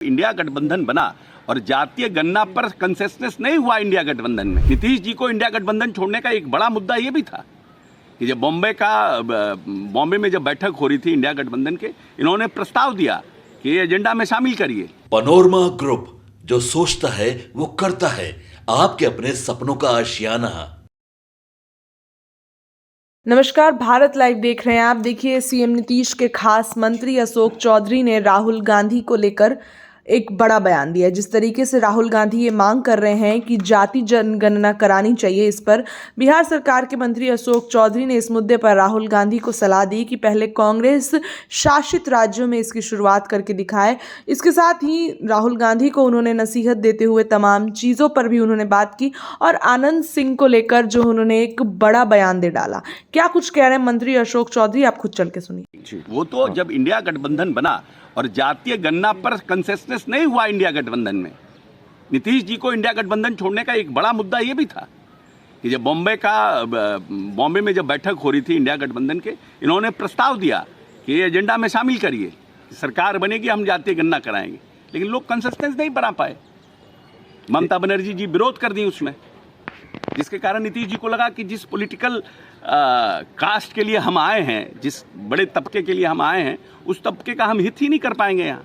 India गठबंधन बना और जातीय गणना पर कंसेंसस नहीं हुआ इंडिया गठबंधन में। नीतीश जी को इंडिया गठबंधन छोड़ने का एक बड़ा मुद्दा ये भी था कि जब बॉम्बे में जब बैठक हो रही थी इंडिया गठबंधन के, इन्होंने प्रस्ताव दिया कि ये एजेंडा में शामिल करिए। पनोरमा ग्रुप, जो सोचता है वो करता है। आपके अपने सपनों का आशियाना। नमस्कार, भारत लाइव देख रहे हैं आप। देखिए, सीएम नीतीश के खास मंत्री अशोक चौधरी ने राहुल गांधी को लेकर एक बड़ा बयान दिया। जिस तरीके से राहुल गांधी ये मांग कर रहे हैं कि जाति जनगणना करानी चाहिए, इस पर बिहार सरकार के मंत्री अशोक चौधरी ने इस मुद्दे पर राहुल गांधी को सलाह दी कि पहले कांग्रेस शासित राज्यों में इसकी शुरुआत करके दिखाए। इसके साथ ही राहुल गांधी को उन्होंने नसीहत देते हुए तमाम चीज़ों पर भी उन्होंने बात की और आनंद सिंह को लेकर जो उन्होंने एक बड़ा बयान दे डाला। क्या कुछ कह रहे हैं मंत्री अशोक चौधरी, आप खुद चल के सुनिए। वो तो जब इंडिया गठबंधन बना और जातीय गणना पर कंसेंसस नहीं हुआ इंडिया गठबंधन में, नीतीश जी को इंडिया गठबंधन छोड़ने का एक बड़ा मुद्दा ये भी था कि जब बॉम्बे में जब बैठक हो रही थी इंडिया गठबंधन के, इन्होंने प्रस्ताव दिया कि ये एजेंडा में शामिल करिए, सरकार बनेगी हम जातीय गणना कराएंगे। लेकिन लोग कंसेंसस नहीं बना पाए, ममता बनर्जी जी विरोध कर दी उसमें, जिसके कारण नीतीश जी को लगा कि जिस पॉलिटिकल कास्ट के लिए हम आए हैं, जिस बड़े तबके के लिए हम आए हैं, उस तबके का हम हित ही नहीं कर पाएंगे यहाँ।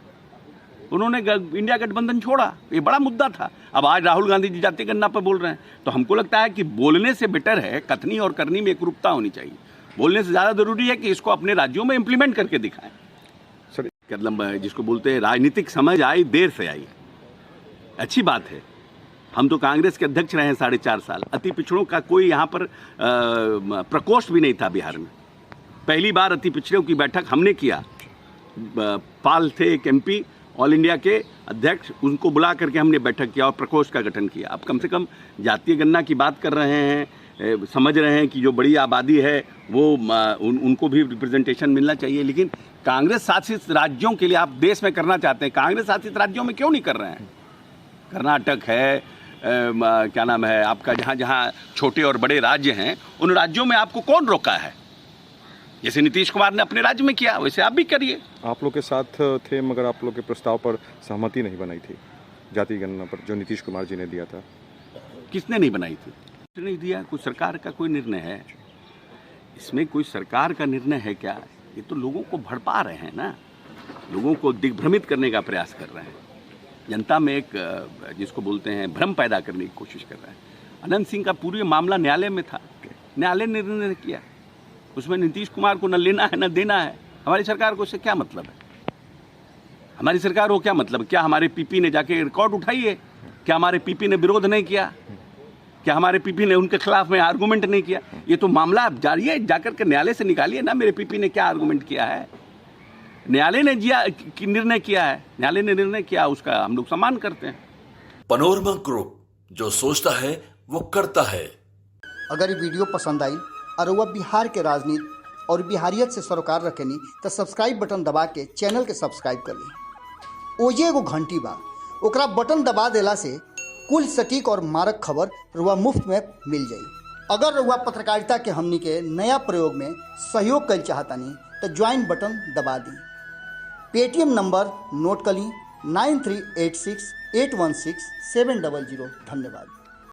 उन्होंने इंडिया गठबंधन छोड़ा। ये बड़ा मुद्दा था। अब आज राहुल गांधी जी जातीय गणना पर बोल रहे हैं, तो हमको लगता है कि बोलने से बेटर है, कथनी और करनी में एकरूपता होनी चाहिए। बोलने से ज़्यादा जरूरी है कि इसको अपने राज्यों में इम्प्लीमेंट करके दिखाएं। सर, मतलब जिसको बोलते हैं राजनीतिक समझ आई देर से आई, अच्छी बात है। हम तो कांग्रेस के अध्यक्ष रहे हैं 4.5 साल। अति पिछड़ों का कोई यहाँ पर प्रकोष्ठ भी नहीं था बिहार में। पहली बार अति पिछड़ों की बैठक हमने किया। पाल थे एक एमपी, ऑल इंडिया के अध्यक्ष, उनको बुला करके हमने बैठक किया और प्रकोष्ठ का गठन किया। अब कम से कम जातीय गणना की बात कर रहे हैं, समझ रहे हैं कि जो बड़ी आबादी है वो उनको भी रिप्रेजेंटेशन मिलना चाहिए। लेकिन कांग्रेस शासित राज्यों के लिए आप देश में करना चाहते हैं, कांग्रेस शासित राज्यों में क्यों नहीं कर रहे हैं? कर्नाटक है, क्या नाम है आपका, जहाँ जहाँ छोटे और बड़े राज्य हैं, उन राज्यों में आपको कौन रोका है? जैसे नीतीश कुमार ने अपने राज्य में किया, वैसे आप भी करिए। आप लोग के साथ थे, मगर आप लोग के प्रस्ताव पर सहमति नहीं बनाई थी जाति गणना पर, जो नीतीश कुमार जी ने दिया था। किसने नहीं बनाई थी? नहीं दिया। कोई सरकार का कोई निर्णय है इसमें? कोई सरकार का निर्णय है क्या? ये तो लोगों को भड़पा रहे हैं ना, लोगों को दिग्भ्रमित करने का प्रयास कर रहे हैं। जनता में एक जिसको बोलते हैं भ्रम पैदा करने की कोशिश कर रहा है। अनंत सिंह का पूरी मामला न्यायालय में था, न्यायालय ने निर्णय किया। उसमें नीतीश कुमार को न लेना है न देना है। हमारी सरकार को उससे क्या मतलब है? हमारी सरकार को क्या मतलब? क्या हमारे पीपी ने जाके रिकॉर्ड उठाई है? क्या हमारे पीपी ने विरोध नहीं किया? क्या हमारे पीपी ने उनके खिलाफ में आर्गूमेंट नहीं किया? ये तो मामला जारी है, जाकर के न्यायालय से निकालिए ना मेरे पीपी ने क्या आर्गूमेंट किया है। न्यायालय ने निर्णय किया है, न्यायालय ने निर्णय किया, उसका हम लोग सम्मान करते हैं। पनोरमा ग्रुप, जो सोचता है वो करता है। अगर ये वीडियो पसंद आई और वह बिहार के राजनीति और बिहारियत से सरोकार रखेनी तो सब्सक्राइब बटन दबा के चैनल के सब्सक्राइब कर ली। ओजे एगो घंटी बा, ओकरा बटन दबा देला से कुल सटीक और मारक खबर रुआ मुफ्त में मिल जाई। अगर रुआ पत्रकारिता के हमनी के नया प्रयोग में सहयोग कर चाहतानी तो ज्वाइन बटन दबा दी। पेटीएम नंबर नोट कर ली 9386816700। धन्यवाद।